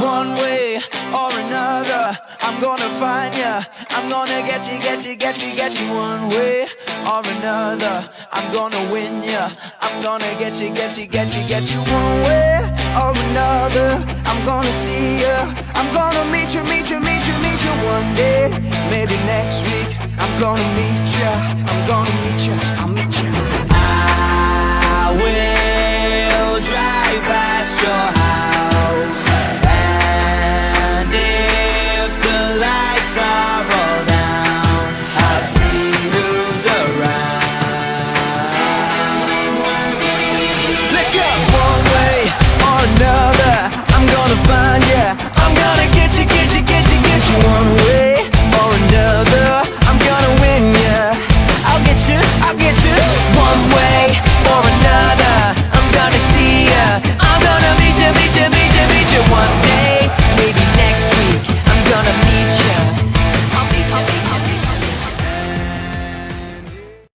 One way or another, I'm gonna find ya. I'm gonna get you, get you, get you, get you. One way or another, I'm gonna win ya. I'm gonna get you, get you, get you, get you. One way or another, I'm gonna see ya. I'm gonna meet you, meet you, meet you, meet you one day. Maybe next week, I'm gonna meet ya. I'm gonna meet ya, I'll meet ya. I will drive past your house, and if the lights are all down, I'll see who's around. Let's go! One way or another, I'm gonna find ya. I'm gonna get you, get you, get you, get you. One way or another, I'm gonna win ya. I'll get you, I'll get you. One way or another, I'm gonna see ya. I'm gonna meet you, meet you,